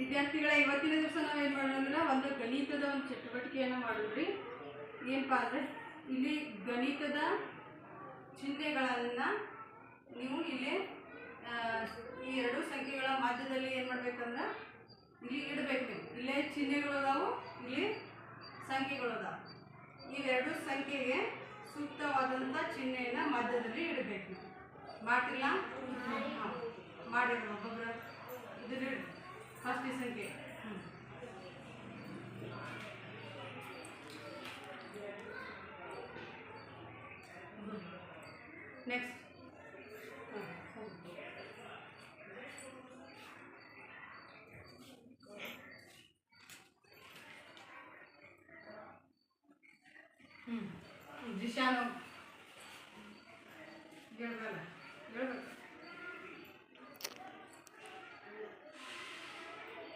ವಿದ್ಯಾರ್ಥಿಗಳ ಇವತ್ತಿನ ದಿವಸ ನಾವು ಏನು ಮಾಡೋಣ ಅಂದ್ರೆ ಒಂದು ಗಣಿತದ ಒಂದು ಚಟುವಟಿಕೆಯನ್ನು ಮಾಡಿದ್ರಿ. ಏನಪ್ಪ ಅಂದರೆ ಇಲ್ಲಿ ಗಣಿತದ ಚಿಹ್ನೆಗಳನ್ನು ನೀವು ಇಲ್ಲಿ ಈ ಎರಡು ಸಂಖ್ಯೆಗಳ ಮಧ್ಯದಲ್ಲಿ ಏನು ಮಾಡಬೇಕಂದ್ರೆ ಇಲ್ಲಿ ಇಡಬೇಕು. ನೀವು ಇಲ್ಲೇ ಚಿಹ್ನೆಗಳು ಅದಾವು, ಇಲ್ಲಿ ಸಂಖ್ಯೆಗಳು ಅದಾವೆ. ಇವೆರಡು ಸಂಖ್ಯೆಗೆ ಸೂಕ್ತವಾದಂಥ ಚಿಹ್ನೆಯನ್ನು ಮಧ್ಯದಲ್ಲಿ ಇಡಬೇಕು. ಮಾಡ್ತಿಲ್ಲ? ಮಾಡಿರೋ ಒಬ್ಬೊಬ್ಬರು ಇದು ಫಸ್ಟ್ ಸಂಖ್ಯೆ ನೆಕ್ಸ್ಟ್ ದಿಶಾನು ಹೇಳ್ಬಲ್ಲ ಹೇಳ್ಬೇಕು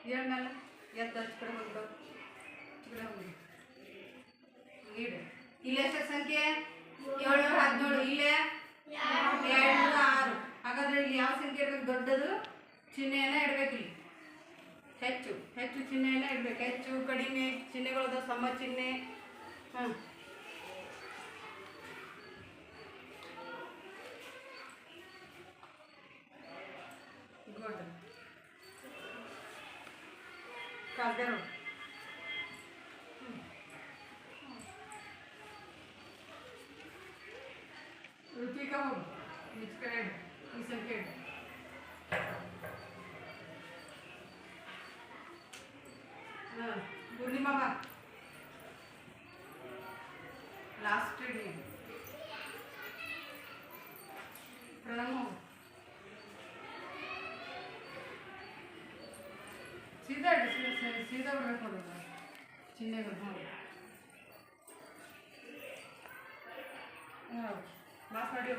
ಹೇಳ್ಮೇಲೆ ಎದ್ದು ಹಚ್ಚ ಕಡೆ ಹೋಗ್ಬೇಕು. ಕಡೆ ಹೋಗಿ ಇಡು. ಇಲ್ಲಿ ಎಷ್ಟು ಸಂಖ್ಯೆ? 717. ಇಲ್ಲೇ 206. ಹಾಗಾದ್ರೆ ಇಲ್ಲಿ ಯಾವ ಸಂಖ್ಯೆ ಇರಬೇಕು? ದೊಡ್ಡದು ಚಿಹ್ನೆಯನ್ನು ಇಡಬೇಕು. ಇಲ್ಲಿ ಹೆಚ್ಚು ಹೆಚ್ಚು ಚಿಹ್ನೆಯನ್ನು ಇಡಬೇಕು. ಹೆಚ್ಚು ಕಡಿಮೆ ಚಿಹ್ನೆಗಳದ ಸಮ ಚಿಹ್ನೆ. ಗುಡ್. ಕಾಲ್ದರು ಋತ್ವಿಕಾ ಹೋಗು. ಈ ಕಡೆ ಈ ಸಂಖ್ಯೆ ಪೂರ್ಣಿಮಾ ಬಾ. ಲಾಸ್ಟ್ ಇಡಿ. ಪ್ರಣಮ್ ಹೋಗು. ಸೀದಾ ಸೀದಾ ಬರ್ಬೇಕು ನೋಡೋದು ಚಿಹ್ನೆಗಳು. ಮಾಸ್ ಮಾಡಿ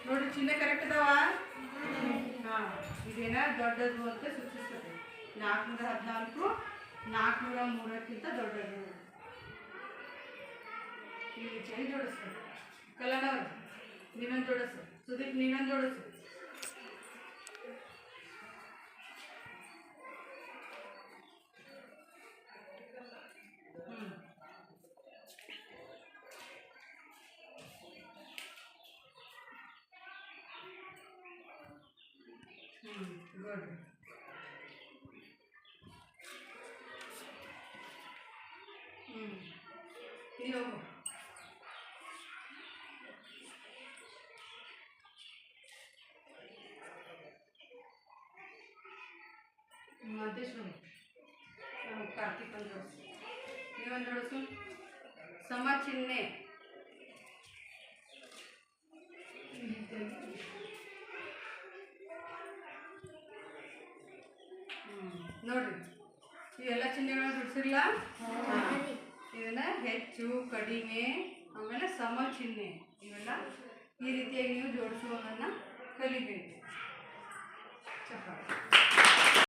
ನೋಡಿ, ಚಿಹ್ನೆ ಕರೆಕ್ಟ್ ಅದಾವ. ಹಾಂ, ಇದೇನ ದೊಡ್ಡದು ಅಂತ ಸೂಚಿಸ್ತದೆ. 414 403ಕ್ಕಿಂತ ದೊಡ್ಡದು. ಈಗ ಚೇಂಜ್ ಜೋಡಿಸ್ತಾರೆ. ಕಲ್ಯಾಣವ್ರು ನೀನೊಂದು ಜೋಡಿಸು. ಸುದೀಪ್ ನೀನೊಂದು ಜೋಡಿಸು. ಗುಡ್. ನೀವು ಮಹದೇಶ್ವರಿ ಕಾರ್ತಿಕ್ ಒಂದು ಜೋಡಿಸು. ನೀವೊಂದು ಜೋಡಿಸು. ಸಮ ಚಿಹ್ನೆ ನೋಡ್ರಿ, ಇವೆಲ್ಲ ಚಿಹ್ನೆಗಳನ್ನ ಬಿಡಿಸಿರಲ್ಲ. ಇದನ್ನ ಹೆಚ್ಚು ಕಡಿಮೆ ಆಮೇಲೆ ಸಮ ಚಿಹ್ನೆ ಇವೆಲ್ಲ ಈ ರೀತಿಯಾಗಿ ನೀವು ಜೋಡಿಸುವುದನ್ನು ಕಲಿಬೇಕು. ಚಪ್ಪಾಳೆ.